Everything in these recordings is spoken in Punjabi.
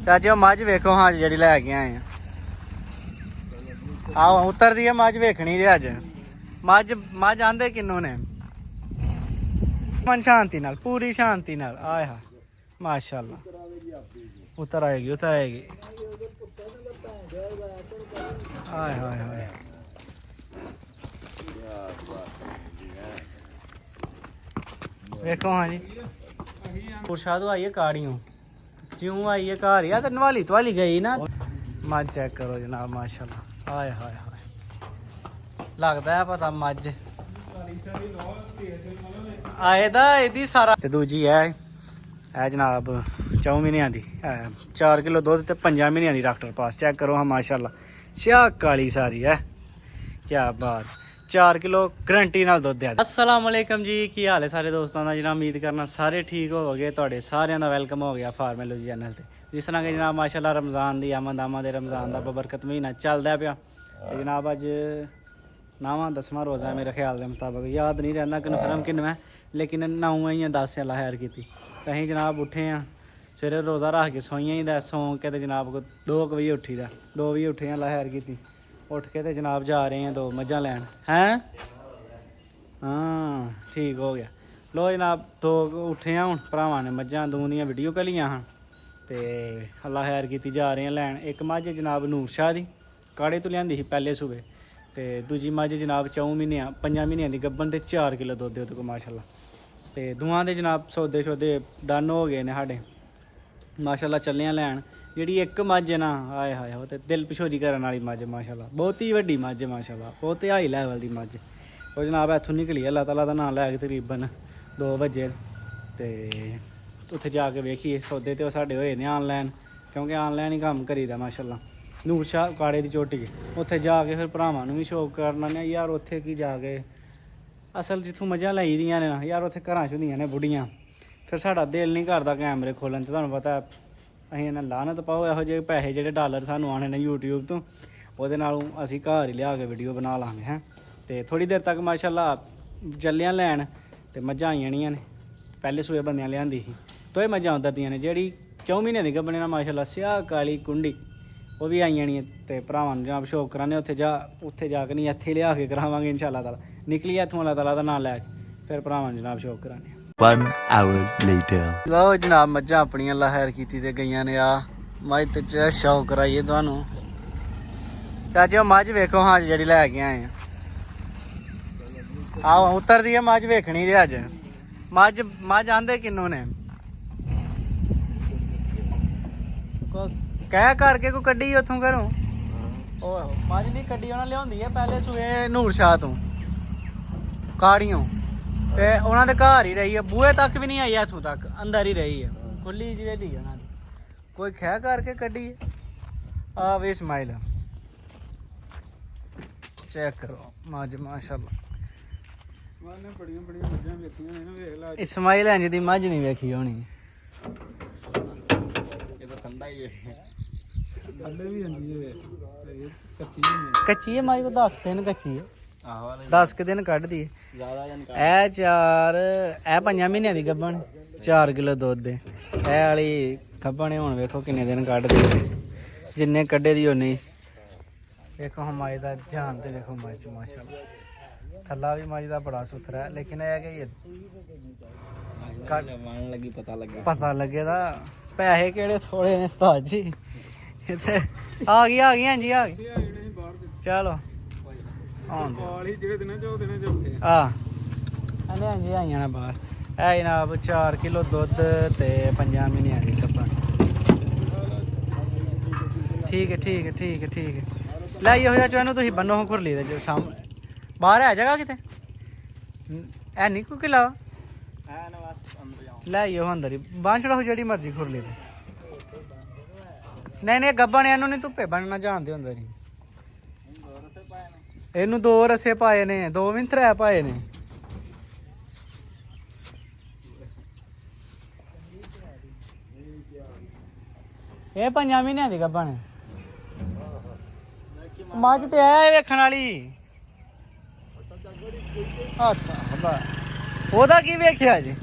ਚਾਚੀ ਉਹ ਮੱਝ ਵੇਖੋ ਹਾਂ ਜਿਹੜੀ ਲੈ ਕੇ ਆਏ ਆ ਆਹ ਉਤਰਦੀ ਆ ਮੱਝ ਵੇਖਣੀ ਜੇ ਅੱਜ ਮੱਝ ਆਂਦੇ ਕਿੰਨੂ ਨੇ ਮਨ ਸ਼ਾਂਤੀ ਨਾਲ ਪੂਰੀ ਸ਼ਾਂਤੀ ਨਾਲ ਆਏ ਹਾਂ ਮਾਸ਼ਾਅੱਲਾ ਉਤਰ ਆਏਗੀ ਆਏ ਹਾਏ ਹਾਏ ਵੇਖੋ ਹਾਂ ਜੀ ਪੁਰਸ਼ਾਦੋ ਆਈਏ ਕਾੜੀਓ ਜਿਉਂ ਆਈਏ ਘਰ ਹੀ ਆ ਤੇ ਨਵਾਲੀ ਤਵਾਲੀ ਗਈ ਨਾ ਮੱਝ ਚੈੱਕ ਕਰੋ ਜਨਾਬ ਮਾਸ਼ਾਅੱਲਾ ਆਏ ਹਾਏ ਹਾਏ ਲੱਗਦਾ ਹੈ ਪਤਾ ਮੱਝ ਆਏ ਦਾ ਇਹਦੀ ਸਾਰਾ ਤੇ ਦੂਜੀ ਹੈ ਇਹ ਜਨਾਬ 4 ਮਹੀਨਿਆਂ ਦੀ 4 ਕਿਲੋ ਦੁੱਧ ਤੇ 5 ਮਹੀਨਿਆਂ ਦੀ ਡਾਕਟਰ ਪਾਸ ਚੈੱਕ ਕਰੋ ਹਾਂ ਮਾਸ਼ਾਅੱਲਾ ਸ਼ਾਹ ਕਾਲੀ ਸਾਰੀ ਹੈ ਕੀ ਬਾਤ 4 ਕਿਲੋ ਗਰੰਟੀ ਨਾਲ ਦੁੱਧ ਹੈ। अस्सलाम वालेकुम जी की हाल है सारे दोस्तों का जनाब उम्मीद करना सारे ठीक होवोगे ਤੁਹਾਡੇ ਸਾਰਿਆਂ ਦਾ ਵੈਲਕਮ ਹੋ ਗਿਆ ਫਾਰਮੈਲੋਜੀ ਚੈਨਲ ਤੇ ਜਿਸ ਤਰ੍ਹਾਂ ਕਿ ਜਨਾਬ ਮਾਸ਼ਾਅੱਲਾ ਰਮਜ਼ਾਨ ਦੀ ਆਮਦ ਰਮਜ਼ਾਨ ਦਾ ਬਬਰਕਤ ਮਹੀਨਾ ਚੱਲਦਾ ਪਿਆ ਤੇ ਜਨਾਬ ਅੱਜ 9ਵਾਂ 10ਵਾਂ ਰੋਜ਼ਾ ਮੇਰੇ ਖਿਆਲ ਦੇ ਮੁਤਾਬਕ ਯਾਦ ਨਹੀਂ ਰਹਿੰਦਾ ਕਨਫਰਮ ਕਿੰਨਾ ਲੇਕਿਨ 9 ਜਾਂ 10 ਅੱਲਾ ਖੈਰ ਕੀਤੀ ਤਾਂ ਅਸੀਂ ਜਨਾਬ ਉੱਠੇ ਆ ਸਵੇਰੇ ਰੋਜ਼ਾ ਰੱਖ ਕੇ ਸੋਈਆਂ ਹੀ ਦਾ ਸੌਂ ਕੇ ਤੇ ਜਨਾਬ ਕੋ 2 ਵਜੇ ਉੱਠੀ ਦਾ 2 ਵਜੇ ਉੱਠੇ ਅੱਲਾ ਖੈਰ ਕੀਤੀ ਉੱਠ ਕੇ ਤੇ ਜਨਾਬ ਜਾ ਰਹੇ ਆ 2 ਮੱਝਾਂ ਲੈਣ ਹੈਂ ਹਾਂ ਠੀਕ ਹੋ ਗਿਆ ਲੋ ਜਨਾਬ 2 ਉੱਠੇ ਆ ਹੁਣ ਭਰਾਵਾਂ ਨੇ ਮੱਝਾਂ ਦੋ ਦੀਆਂ ਵੀਡੀਓ ਕਲੀਆਂ ਹਨ ਤੇ ਅੱਲਾ ਖੈਰ ਕੀਤੀ ਜਾ ਰਹੇ ਆ ਲੈਣ ਇੱਕ ਮੱਝ ਜਨਾਬ ਨੂਰ ਸ਼ਾਹ ਦੀ ਕਾੜੇ ਤੋਂ ਲਿਆਂਦੀ ਸੀ ਪਹਿਲੇ ਸੂਬੇ ਤੇ ਦੂਜੀ ਮੱਝ ਜਨਾਬ 4 ਮਹੀਨਿਆਂ 5 ਮਹੀਨਿਆਂ ਦੀ ਗੱਭਣ ਤੇ 4 ਕਿਲੋ ਦੁੱਧ ਉਹਦੇ ਕੋਲ ਮਾਸ਼ਾਅੱਲਾ ਤੇ ਦੋਵਾਂ ਦੇ ਜਨਾਬ ਸੌਦੇ ਡਨ ਹੋ ਗਏ ਨੇ ਸਾਡੇ ਮਾਸ਼ਾਅੱਲਾ ਚੱਲਿਆ ਲੈਣ ਜਿਹੜੀ ਇੱਕ ਮੱਝ ਹੈ ਨਾ ਆਏ ਹਾਏ ਉਹ ਤੇ ਦਿਲ ਪਿਛੋਰੀ ਕਰਨ ਵਾਲੀ ਮੱਝ ਮਾਸ਼ਾਅੱਲਾ ਬਹੁਤ ਹੀ ਵੱਡੀ ਮੱਝ ਮਾਸ਼ਾਅੱਲਾ ਬਹੁਤ ਹੀ ਹਾਈ ਲੈਵਲ ਦੀ ਮੱਝ ਉਹ ਜਨਾਬ ਇੱਥੋਂ ਨਿਕਲੀ ਅੱਲਾਹ ਤਾਲਾ ਦਾ ਨਾਮ ਲੈ ਕੇ ਤਕਰੀਬਨ 2 ਵਜੇ ਤੇ ਉੱਥੇ ਜਾ ਕੇ ਵੇਖੀਏ ਸੌਦੇ ਤੇ ਉਹ ਸਾਡੇ ਹੋਏ ਨੇ ਆਨਲਾਈਨ ਕਿਉਂਕਿ ਆਨਲਾਈਨ ਹੀ ਕੰਮ ਕਰੀਦਾ ਮਾਸ਼ਾਅੱਲਾ ਨੂਰ ਸ਼ਾਹ ਕਾੜੇ ਦੀ ਚੋਟੀ ਉੱਥੇ ਜਾ ਕੇ ਫਿਰ ਭਰਾਵਾਂ ਨੂੰ ਵੀ ਸ਼ੌਕ ਕਰਨਾ ਨੇ ਯਾਰ ਉੱਥੇ ਕੀ ਜਾ ਕੇ ਅਸਲ ਜਿੱਥੋਂ ਮੱਝਾਂ ਲਈ ਦੀਆਂ ਨੇ ਨਾ ਯਾਰ ਉੱਥੇ ਘਰਾਂ 'ਚ ਹੁੰਦੀਆਂ ਨੇ ਬੁੱਢੀਆਂ ਫਿਰ ਸਾਡਾ ਦਿਲ ਨਹੀਂ ਕਰਦਾ ਕੈਮਰੇ ਖੋਲ੍ਹਣ 'ਚ ਤੁਹਾਨੂੰ ਪਤਾ ਅਸੀਂ ਇਹਨਾਂ ਲਾਹਨਤ ਪਾਓ ਇਹੋ ਜਿਹੇ ਪੈਸੇ ਜਿਹੜੇ ਡਾਲਰ ਸਾਨੂੰ ਆਉਣੇ ਨੇ YouTube ਤੋਂ ਉਹਦੇ ਨਾਲੋਂ ਅਸੀਂ ਘਰ ਹੀ ਲਿਆ ਕੇ ਵੀਡੀਓ ਬਣਾ ਲਾਂਗੇ ਹੈਂ ਤੇ ਥੋੜ੍ਹੀ ਦੇਰ ਤੱਕ ਮਾਸ਼ਾਅੱਲਾ ਚੱਲਿਆਂ ਲੈਣ ਤੇ ਮੱਝਾਂ ਆਈਆਂ ਨੀਆਂ ਨੇ ਪਹਿਲੇ ਸੂਏ ਬੰਦਿਆਂ ਲਿਆਂਦੀ ਸੀ ਤੋਏ ਮੱਝਾਂ ਉਧਰਦੀਆਂ ਨੇ ਜਿਹੜੀ 4 ਮਹੀਨੇ ਦੀ ਗੱਭਣੇ ਨਾਲ ਮਾਸ਼ਾਅੱਲਾ ਸਿਆਹ ਕਾਲੀ ਕੁੰਡੀ ਉਹ ਵੀ ਆਈਆਂ ਨਹੀਂ ਤੇ ਭਰਾਵਾਂ ਨੂੰ ਜਨਾਬ ਸ਼ੌਕ ਕਰਾਂਗੇ ਉੱਥੇ ਜਾ ਕੇ ਨਹੀਂ ਇੱਥੇ ਲਿਆ ਕੇ ਕਰਾਵਾਂਗੇ ਇਨਸ਼ਾਅੱਲਾ ਤਾਲਾ ਨਿਕਲੀ ਇੱਥੋਂ ਅੱਲਾਹ ਤਾਲਾ ਦਾ ਨਾਮ ਲੈ ਕੇ ਫਿਰ ਭਰਾਵਾਂ ਨੂੰ ਜਨਾਬ ਸ਼ੌਕ ਕਰਾਂਗੇ 1 hour later ਲਓ ਜਨਾਬ ਮੱਝਾਂ ਆਪਣੀਆਂ ਅੱਲਾ ਖੈਰ ਕੀਤੀ ਤੇ ਗਈਆਂ ਨੇ ਆ ਮੱਝ ਤੇ ਚ ਸ਼ੌਕ ਕਰਾਈਏ ਤੁਹਾਨੂੰ ਚਾਚੀ ਉਹ ਮੱਝ ਵੇਖੋ ਹਾਂ ਜਿਹੜੀ ਲੈ ਕੇ ਆਏ ਆ ਆਹ ਉਤਰਦੀ ਆ ਮੱਝ ਵੇਖਣੀ ਜੇ ਅੱਜ ਮੱਝ ਆਂਦੇ ਕਿੰਨੂ ਨੇ ਕਹਿ ਕਰਕੇ ਕੋ ਕੱਢੀ ਉੱਥੋਂ ਘਰੋਂ ਉਹ ਮੱਝ ਨਹੀਂ ਕੱਢੀ ਉਹਨਾਂ ਲਿਆਉਂਦੀ ਆ ਪਹਿਲੇ ਸੂਏ ਨੂਰ ਸ਼ਾਹ ਤੋਂ ਕਾੜੀਆਂ ਤੇ ਉਹਨਾਂ ਦੇ ਘਰ ਹੀ ਰਹੀ ਆ ਬੂਹੇ ਤੱਕ ਵੀ ਨਹੀਂ ਆਈ ਇੱਥੋਂ ਤੱਕ ਅੰਦਰ ਹੀ ਰਹੀ ਆ ਖੁੱਲੀ ਜਿਹੀ ਦੀ ਉਹਨਾਂ ਦੀ ਕੋਈ ਖਹਿ ਕਰਕੇ ਕੱਢੀ ਆ ਵੇ ਇਸਮਾਈਲ ਚੈੱਕ ਕਰੋ ਮੱਝ ਮਾਸ਼ਾਅੱਲਾ ਬੜੀਆਂ ਮੱਝਾਂ ਵੇਖੀਆਂ ਨੇ ਵੇਖ ਲਾ ਇਸਮਾਈਲ ਇੰਜ ਦੀ ਮੱਝ ਨਹੀਂ ਵੇਖੀ ਹੋਣੀ ਇਹ ਤਾਂ ਸੰਡਾ ਹੀ ਹੈ ਸੰਡੇ ਵੀ ਹੁੰਦੀ ਹੈ ਕੱਚੀ ਹੈ ਮੱਝ ਕੋ 10 ਦਿਨ ਕੱਚੀ ਹੈ ਆਹੋ 10 ਕੁ ਦਿਨ ਕੱਢਦੀ ਹੈ ਜ਼ਿਆਦਾ ਜਨ ਇਹ 5 ਮਹੀਨਿਆਂ ਦੀ ਗੱਭਣ 4 ਕਿਲੋ ਦੁੱਧ ਦੇ ਇਹ ਵਾਲੀ ਗੱਭਣ ਹੁਣ ਵੇਖੋ ਕਿੰਨੇ ਦਿਨ ਕੱਢਦੀ ਹੈ ਜਿੰਨੇ ਕੱਢੇ ਦੀ ਉਨੀ ਵੇਖੋ ਹੁਣ ਮੱਝ ਦਾ ਜਾਨ ਤੇ ਵੇਖੋ ਮੱਝ ਮਾਸ਼ਾਅੱਲਾ ਥੱਲਾ ਵੀ ਮੱਝ ਦਾ ਬੜਾ ਸੁਥਰਾ ਹੈ ਲੇਕਿਨ ਇਹ ਕਿ ਮਾਰਨ ਲੱਗੀ ਪਤਾ ਲੱਗੇ ਦਾ ਪੈਸੇ ਕਿਹੜੇ ਥੋੜੇ ਨੇ ਉਸਤਾਦ ਜੀ ਇੱਥੇ ਆ ਗਈ ਹਾਂਜੀ ਆ ਗਈ ਚਲੋ ਜਿਹੜੇ ਦਿਨਾਂ ਚ ਆ ਇਹਨੇ ਹਾਂਜੀ ਆਈਆਂ ਨੇ ਬਾਹਰ ਇਹ ਜਨਾਬ 4 ਕਿਲੋ ਦੁੱਧ ਤੇ 5 ਮਹੀਨਿਆਂ ਦੀ ਗੱਭਣ ਠੀਕ ਹੈ ਲੈ ਆਇਓ ਹੋਇਆ ਚੋ ਇਹਨੂੰ ਤੁਸੀਂ ਬੰਨੋ ਖੁਰਲੀ ਦੇ ਜੋ ਸਾਹਮਣੇ ਬਾਹਰ ਆ ਜਾਗਾ ਕਿਤੇ ਐ ਨਹੀਂ ਕੋਈ ਕਿਲਾ ਲੈ ਆਇਓ ਅੰਦਰ ਹੀ ਬਾਂਹ ਚੜਾਓ ਜਿਹੜੀ ਮਰਜ਼ੀ ਖੁਰਲੀ ਤੇ ਨਹੀਂ ਗੱਭਣ ਇਹਨੂੰ ਨਹੀਂ ਧੁੱਪੇ ਬੰਨਣਾ ਜਾਣਦੇ ਹੁੰਦੇ ਨਹੀਂ ਇਹਨੂੰ 2 ਰਸੇ ਪਾਏ ਨੇ 2 ਵੀ 3 ਪਾਏ ਨੇ ਇਹ 5 ਮਹੀਨਿਆਂ ਦੀ ਗੱਭਣ ਮੱਝ ਤੇ ਐ ਵੇਖਣ ਵਾਲੀ ਉਹਦਾ ਕੀ ਵੇਖਿਆ ਜੀ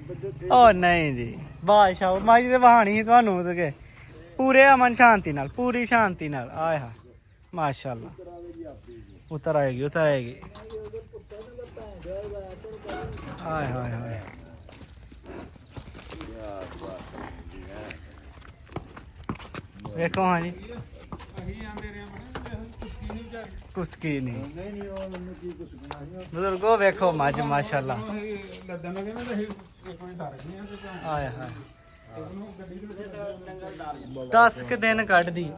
ਉਹ ਨਹੀਂ ਜੀ ਬਾਦਸ਼ਾਹ ਮੱਝ ਦੇ ਬਹਾਣੀ ਸੀ ਤੁਹਾਨੂੰ ਤੇ ਕਿ ਪੂਰੇ ਅਮਨ ਸ਼ਾਂਤੀ ਨਾਲ ਪੂਰੀ ਸ਼ਾਂਤੀ ਨਾਲ ਆਏ ਹਾਂ ਮਾਸ਼ਾਅੱਲਾ ਉਤਰ ਆਏਗੀ ਆਏ ਹਾਏ ਹਾਏ ਵੇਖੋ ਹਾਂ ਜੀ ਅਸੀਂ ਆਂਦੇ ਰਹੇ ਮਨ ਕੁਸਕੀ ਨਹੀਂ ਵਿਚਾਰ ਕੁਸਕੀ ਨਹੀਂ ਨਹੀਂ ਉਹ ਮੈਨੂੰ ਕੀ ਕੁਸਕਣਾ ਸੀ ਬਜ਼ੁਰਗੋ ਵੇਖੋ ਮੱਝ ਮਾਸ਼ਾਅੱਲਾ ਲੱਦਣ ਲੱਗੇ ਨਾ ਤੇ ਅਸੀਂ ਇੱਕ ਵਾਰੀ ਡਰ ਗਏ ਆ ਤੇ ਭੈਣ ਆਏ ਹਾਏ ਉਹਨੂੰ ਗੱਡੀ ਦੇ 10 ਕੁ ਦਿਨ ਕੱਢਦੀ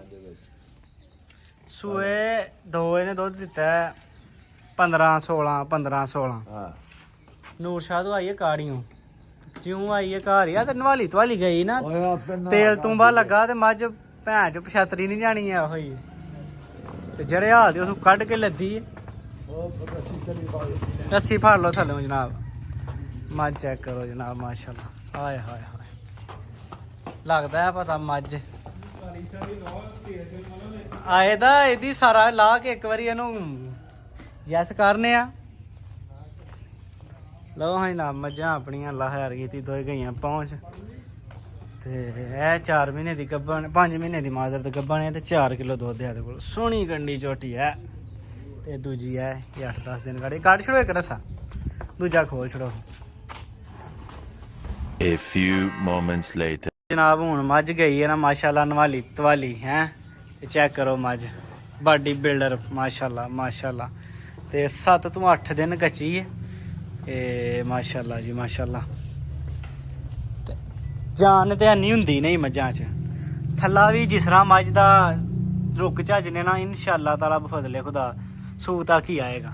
ਸੂਏ ਦੋ ਇਹਨੇ ਦੁੱਧ ਦਿੱਤਾ 15 16 ਹਾਂ ਨੂਰ ਸ਼ਾਹ ਤੋਂ ਆਈ ਹੈ ਕਾੜੀਆਂ ਜਿਉਂ ਆਈ ਹੈ ਘਰ ਹੀ ਆ ਤੇ ਨਵਾਲੀ ਤਵਾਲੀ ਗਈ ਨਾ ਓਏ ਆਪੇ ਤੇਲ ਤੂੰਬਾ ਲੱਗਾ ਤੇ ਮੱਝ ਭੈਣ ਚ ਪਛਤਰੀ ਨਹੀਂ ਜਾਣੀ ਆ ਹੋਈ ਤੇ ਜਿਹੜੇ ਹਾਲ ਦੀ ਉਸ ਕੱਢ ਕੇ ਲੱਦੀ ਰੱਸੀ ਫੜ ਲਓ ਥੱਲੇ ਜਨਾਬ ਮੱਝ ਚੈੱਕ ਕਰੋ ਜਨਾਬ ਮਾਸ਼ਾਅੱਲਾ ਆਏ ਹਾਏ ਹਾਏ ਲੱਗਦਾ ਹੈ ਪਤਾ ਮੱਝ ਆਏ ਦਾ ਇਹਦੀ ਸਾਰਾ ਲਾ ਕੇ ਇੱਕ ਵਾਰੀ ਇਹਨੂੰ ਯੈਸ ਕਰਨੇ ਆ ਲਓ ਹਾਂ ਨਾ ਮੱਝਾਂ ਆਪਣੀਆਂ ਅੱਲਾ ਖੈਰ ਕੀਤੀ ਦੋਏ ਗਈਆਂ ਪਹੁੰਚ ਤੇ ਇਹ 4 ਮਹੀਨੇ ਦੀ ਗੱਭਣ 5 ਮਹੀਨੇ ਦੀ ਮਾਜ਼ਰ ਤੇ ਗੱਭਣ ਹੈ ਤੇ 4 ਕਿਲੋ ਦੁੱਧ ਹੈ ਇਹਦੇ ਕੋਲ ਸੋਹਣੀ ਕੰਡੀ ਝੋਟੀ ਹੈ ਤੇ ਦੂਜੀ ਹੈ ਇਹ 8-10 ਦਿਨ ਕੱਢ ਛੜੋ ਇੱਕ ਰਸਾ ਦੂਜਾ ਖੋਲ ਛੜੋ A few moments later. ਜਨਾਬ ਹੁਣ ਮੱਝ ਗਈ ਹੈ ਨਾ ਮਾਸ਼ਾਅੱਲਾ ਨਵਾਲੀ ਤਵਾਲੀ ਹੈ ਤੇ ਚੈੱਕ ਕਰੋ ਮੱਝ ਬਾਡੀ ਬਿਲਡਰ ਮਾਸ਼ਾਅੱਲਾ ਤੇ 7 ਤੋਂ 8 ਦਿਨ ਕੱਚੀ ਹੈ ਇਹ ਮਾਸ਼ਾਅੱਲਾ ਜੀ ਮਾਸ਼ਾਅੱਲਾ ਤੇ ਜਾਨ ਤੇ ਨਹੀਂ ਹੁੰਦੀ ਨਹੀਂ ਮੱਝਾਂ 'ਚ ਥੱਲਾ ਵੀ ਜਿਸ ਤਰ੍ਹਾਂ ਮੱਝ ਦਾ ਰੁਕ ਝੱਜ ਨੇ ਨਾ ਇਨਸ਼ਾਅੱਲਾ ਤਾਲਾ ਬਫਜ਼ਲੇ ਖੁਦਾ ਸੂ ਤੱਕ ਹੀ ਆਏਗਾ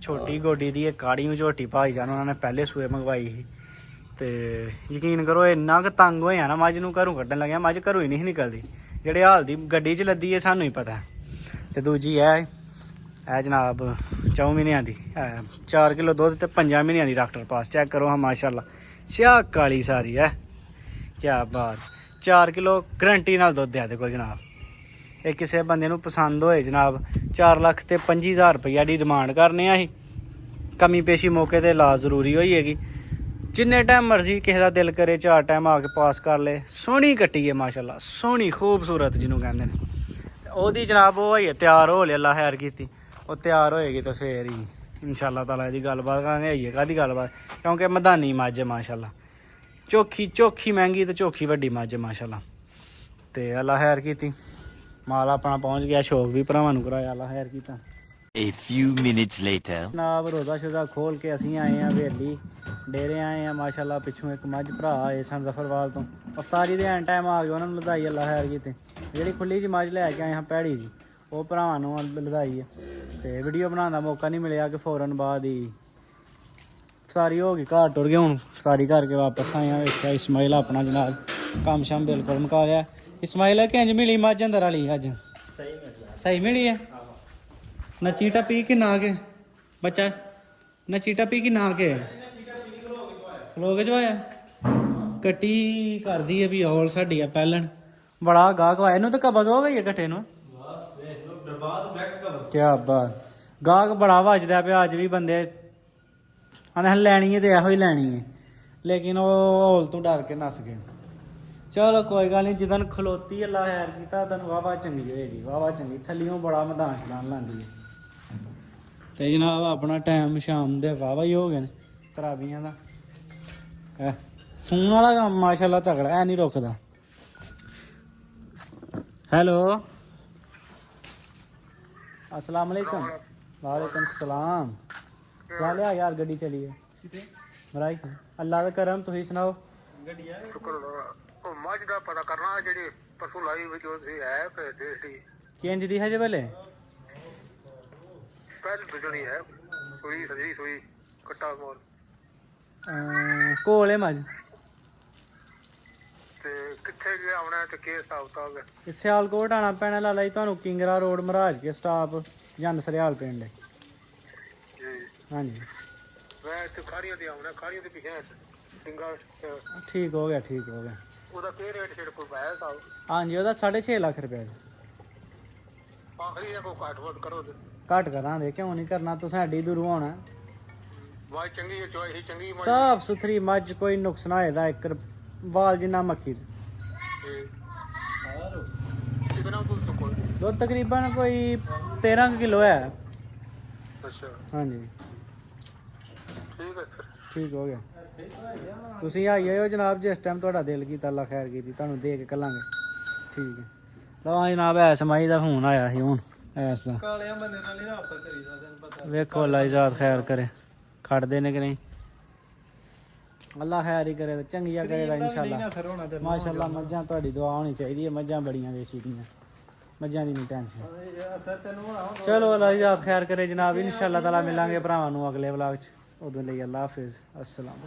ਛੋਟੀ ਗੋਡੀ ਦੀ ਇਹ ਕਾੜੀਆਂ ਝੋਟੀ ਭਾਈ ਜਾਨ ਉਹਨਾਂ ਨੇ ਪਹਿਲੇ ਸੂਏ ਮੰਗਵਾਈ ਸੀ ਤੇ ਯਕੀਨ ਕਰੋ ਇੰਨਾ ਕੁ ਤੰਗ ਹੋਇਆ ਨਾ ਮੱਝ ਨੂੰ ਘਰੋਂ ਕੱਢਣ ਲੱਗਿਆ ਮੱਝ ਘਰੋਂ ਹੀ ਨਹੀਂ ਨਿਕਲਦੀ ਜਿਹੜੇ ਹਾਲ ਦੀ ਗੱਡੀ 'ਚ ਲੱਦੀ ਹੈ ਸਾਨੂੰ ਹੀ ਪਤਾ ਤੇ ਦੂਜੀ ਇਹ ਜਨਾਬ 4 ਮਹੀਨਿਆਂ ਦੀ 4 ਕਿਲੋ ਦੁੱਧ ਤੇ 5 ਮਹੀਨਿਆਂ ਦੀ ਡਾਕਟਰ ਪਾਸ ਚੈੱਕ ਕਰੋ ਹਾਂ ਮਾਸ਼ਾਅੱਲਾ ਸਿਆਹ ਕਾਲੀ ਸਾਰੀ ਹੈ ਕਿਆ ਬਾਤ 4 ਕਿਲੋ ਗਰੰਟੀ ਨਾਲ ਦੁੱਧ ਹੈ ਇਹਦੇ ਕੋਲ ਜਨਾਬ ਇਹ ਕਿਸੇ ਬੰਦੇ ਨੂੰ ਪਸੰਦ ਹੋਏ ਜਨਾਬ 4 ਲੱਖ ਤੇ 25,000 ਰੁਪਈਆ ਦੀ ਡਿਮਾਂਡ ਕਰਨੇ ਆ ਅਸੀਂ ਕਮੀ ਪੇਸ਼ੀ ਮੌਕੇ ਤੇ ਇਲਾਜ ਜ਼ਰੂਰੀ ਹੋਈ ਹੈਗੀ ਜਿੰਨੇ ਟਾਈਮ ਮਰਜ਼ੀ ਕਿਸੇ ਦਾ ਦਿਲ ਕਰੇ 4 ਟਾਈਮ ਆ ਕੇ ਪਾਸ ਕਰ ਲੇ ਸੋਹਣੀ ਕੱਟੀ ਹੈ ਮਾਸ਼ਾਅੱਲਾ ਸੋਹਣੀ ਖੂਬਸੂਰਤ ਜਿਹਨੂੰ ਕਹਿੰਦੇ ਨੇ ਉਹਦੀ ਜਨਾਬ ਉਹ ਹੋਈ ਹੈ ਤਿਆਰ ਹੋ ਲਿਆ ਅੱਲਾ ਖੈਰ ਕੀਤੀ ਉਹ ਤਿਆਰ ਹੋਏਗੀ ਤਾਂ ਫੇਰ ਹੀ ਇਨਸ਼ਾਅੱਲਾ ਤਾਲਾ ਇਹਦੀ ਗੱਲਬਾਤ ਕਰਾਂਗੇ ਆਈਏ ਕਾਹਦੀ ਗੱਲਬਾਤ ਕਿਉਂਕਿ ਮੈਦਾਨੀ ਮੱਝ ਹੈ ਮਾਸ਼ਾਅੱਲਾ ਚੋਖੀ ਮਹਿੰਗੀ ਤੇ ਚੋਖੀ ਵੱਡੀ ਮੱਝ ਹੈ ਮਾਸ਼ਾਅੱਲਾ ਤੇ ਅੱਲਾ ਖੈਰ ਕੀਤੀ ਮਾਲ ਆਪਣਾ ਪਹੁੰਚ ਗਿਆ ਸ਼ੌਕ ਵੀ ਭਰਾਵਾਂ ਨੂੰ ਕਰਾਇਆ ਅੱਲਾ ਖੈਰ ਕੀਤਾ A few minutes later. ਜਨਾਬ ਰੋਜ਼ਾ ਸ਼ੋਜ਼ਾ ਖੋਲ ਕੇ ਅਸੀਂ ਆਏ ਆ ਹਵੇਲੀ ਡੇਰੇ ਆਏ ਆ ਮਾਸ਼ਾਅੱਲਾ ਪਿੱਛੋਂ ਇੱਕ ਮੱਝ ਭਰਾ ਆਏ ਸਨ ਜ਼ਫਰਵਾਲ ਤੋਂ ਅਫਤਾਰੀ ਦੇ ਐਨ ਟਾਈਮ ਆ ਗਏ ਉਹਨਾਂ ਨੂੰ ਲਦਾਈ ਅੱਲਾ ਖੈਰ ਕੀਤੇ ਜਿਹੜੀ ਖੁੱਲੀ ਜਿਹੀ ਮੱਝ ਲੈ ਕੇ ਆਏ ਹਾਂ ਪੈੜੀ ਜੀ ਉਹ ਭਰਾਵਾਂ ਨੂੰ ਲਦਾਈ ਹੈ ਤੇ ਵੀਡੀਓ ਬਣਾਉਣ ਦਾ ਮੌਕਾ ਨਹੀਂ ਮਿਲਿਆ ਕਿ ਫੌਰਨ ਬਾਅਦ ਹੀ ਅਫਤਾਰੀ ਹੋ ਗਈ ਘਰ ਟੁਰ ਗਏ ਹੁਣ ਅਫਤਾਰੀ ਕਰਕੇ ਵਾਪਸ ਆਏ ਆ ਵੇਖਿਆ ਇਸਮਾਈਲ ਆਪਣਾ ਜਨਾਬ ਕੰਮ ਸ਼ਾਮ ਬਿਲਕੁਲ ਮੁਕਾ ਗਿਆ ਇਸਮਾਈਲ ਕਿੰਜ ਮਿਲੀ ਮੱਝ ਅੰਦਰ ਵਾਲੀ ਅੱਜ ਸਹੀ ਮਿਲੀ ਹੈ ਨਚੀ ਟੱਪੀ ਕਿ ਨਾ ਕੇ ਬੱਚਾ ਨਚੀ ਟੱਪੀ ਕਿ ਨਾ ਕੇ ਖਲੋ ਕੇ ਜਵਾਇਆ ਕੱਟੀ ਕਰਦੀ ਹੈ ਵੀ ਔਲ ਸਾਡੀ ਆ ਪਹਿਲਣ ਬੜਾ ਗਾਹਕ ਆਇਆ ਇਹਨੂੰ ਤਾਂ ਕਬਜ਼ ਹੋ ਗਈ ਹੈ ਘੱਟੇ ਨੂੰ ਕਿਆ ਬਾਤ ਗਾਹਕ ਬੜਾ ਵੱਜਦਾ ਪਿਆ ਅੱਜ ਵੀ ਬੰਦੇ ਆਂਦੇ ਲੈਣੀ ਹੈ ਤੇ ਇਹੋ ਹੀ ਲੈਣੀ ਹੈ ਲੇਕਿਨ ਉਹ ਹੌਲ ਤੋਂ ਡਰ ਕੇ ਨੱਸ ਗਏ ਚਲੋ ਕੋਈ ਗੱਲ ਨਹੀਂ ਜਿੱਦਣ ਖਲੋਤੀ ਅੱਲਾ ਖੈਰ ਕੀਤਾ ਤੈਨੂੰ ਵਾਹਵਾ ਚੰਗੀ ਹੋਏਗੀ ਵਾਹਵਾ ਚੰਗੀ ਥੱਲਿਓਂ ਬੜਾ ਮੈਦਾਨ ਚਲਾਉਣ ਲਾਂਦੀ ਹੈ ਤੇ ਜਨਾਬ ਆਪਣਾ ਟਾਈਮ ਸ਼ਾਮ ਦੇ ਵਾਹਵਾ ਹੀ ਹੋ ਗਏ ਨੇ ਤਰਾਬੀਆਂ ਦਾ ਫੋਨ ਵਾਲਾ ਕੰਮ ਮਾਸ਼ਾਅੱਲਾ ਤਗੜਾ ਐ ਨਹੀਂ ਰੁਕਦਾ ਹੈਲੋ अस्सलाम वालेकुम वालेकुम सलाम क्या लिया यार गड्डी चली है मराई अल्लाह का करम तुम सुनाओ ਸ਼ੁਕਰ ਉਹ ਮੱਝ ਦਾ ਪਤਾ ਕਰਨਾ ਜਿਹੜੀ ਪਸ਼ੂ ਲਾਈ ਵਿੱਚ ਉਹ ਸੀ ਹੈ ਫਿਰ ਦੇਖ ਲਈ ਕਿੰਜ ਦੀ ਹੈ ਜੇ ਪਹਿਲੇ ਪਹਿਲ ਬਿਜਣੀ ਹੈ ਸੂਈ ਸਜੀ ਸੂਈ ਕੱਟਾ ਮੋਲ ਕੋਲੇ ਮੱਝ ਤੇ ਕਿੱਥੇ ਗਿਆ ਆਉਣਾ ਤੇ ਕੀ ਹਿਸਾਬ ਕਿਤਾਬ ਹੈ ਇਹ ਸਿਆਲਕੋਟ ਆਣਾ ਪੈਣਾ ਲਾਲਾ ਜੀ ਤੁਹਾਨੂੰ ਕਿੰਗਰਾ ਰੋਡ ਮਹਾਰਾਜ ਕੇ ਸਟਾਪ ਜੰਦ ਸਰਿਆਲ ਪਿੰਡ ਜੀ ਹਾਂਜੀ ਮੈਂ ਤੇ ਖਾਰੀਆਂ ਤੇ ਆਉਣਾ ਖਾਰੀਆਂ ਦੇ ਪਿੱਛੇ ਸਿੰਗਲ ਠੀਕ ਹੋ ਗਿਆ ਉਹਦਾ ਕੀ ਰੇਟ ਛੇੜ ਕੋਈ ਪਾਇਆ ਸਾਹਿਬ ਹਾਂਜੀ ਉਹਦਾ 6.5 ਲੱਖ ਰੁਪਏ ਆਖਰੀ ਦਾ ਕੋਈ ਘੱਟ ਵੱਧ ਕਰੋ ਤੇ ਘੱਟ ਕਰਾਂਗੇ ਕਿਉਂ ਨਹੀਂ ਕਰਨਾ ਤੁਸੀਂ ਸਾਡੀ ਦੂਰੋਂ ਆਉਣਾ ਵਾਹ ਚੰਗੀ ਹੈ ਚੋਈ ਹੀ ਚੰਗੀ ਮੱਝ ਸਾਫ ਸੁਥਰੀ ਮੱਝ, ਕੋਈ ਨੁਕਸ ਨਾ ਇਹਦਾ, ਇੱਕ ਵਾਲ ਜਿੰਨਾ ਮੱਖੀ ਦੇ। ਕਿਤਨਾ ਦੁੱਧ ਕੋਲ ਦੁੱਧ ਤਕਰੀਬਨ ਕੋਈ 13 ਕਿਲੋ ਹੈ। ਅੱਛਾ ਹਾਂਜੀ ਠੀਕ ਹੈ ਫਿਰ ਠੀਕ ਹੋ ਗਿਆ। ਤੁਸੀਂ ਆਈ ਹੋ ਜਨਾਬ, ਜਿਸ ਟਾਈਮ ਤੁਹਾਡਾ ਦਿਲ ਕੀਤਾ, ਅੱਲਾ ਖੈਰ ਕੀਤੀ, ਤੁਹਾਨੂੰ ਦੇ ਕੇ ਕੱਲਾਂਗੇ। ਠੀਕ ਹੈ ਲਓ ਜਨਾਬ, ਐਸ ਮਾਈ ਦਾ ਫੋਨ ਆਇਆ ਸੀ ਹੁਣ, ਐਸ ਦਾ ਕਾਲਿਆਂ ਬੰਦੇ ਨਾਲ ਨਹੀਂ ਰਾਬਤਾ ਕਰੀਦਾ, ਤੈਨੂੰ ਪਤਾ। ਵੇਖੋ ਅੱਲਾ ਇਜਾਜ਼ਤ ਖੈਰ ਕਰੇ, ਖੜਦੇ ਨੇ ਕਿ ਨਹੀਂ। ਅੱਲਾ ਖੈਰ ਹੀ ਕਰੇ, ਚੰਗੀਆਂ ਕਰੇਗਾ ਇਨਸ਼ਾਅੱਲਾ। ਅਸਰ ਹੋਣਾ ਤੇ ਮਾਸ਼ਾਅੱਲਾ ਮੱਝਾਂ ਤੁਹਾਡੀ ਦੁਆ ਹੋਣੀ ਚਾਹੀਦੀ ਹੈ, ਮੱਝਾਂ ਬੜੀਆਂ ਦੇਸੀ ਦੀਆਂ, ਮੱਝਾਂ ਦੀ ਨਹੀਂ ਟੈਨਸ਼ਨ। ਅਸਰ ਤੈਨੂੰ ਹੋਣਾ ਹੁੰਦਾ। ਚਲੋ ਅੱਲਾ ਇਜਾਜ਼ਤ ਖੈਰ ਕਰੇ ਜਨਾਬ, ਇਨਸ਼ਾਅੱਲਾ ਤਾਲਾ ਮਿਲਾਂਗੇ ਭਰਾਵਾਂ ਨੂੰ ਅਗਲੇ ਵਲੌਗ 'ਚ। ਉਦੋਂ ਲਈ ਅੱਲਾ ਹਾਫਿਜ਼, ਅਸਲਾਮ।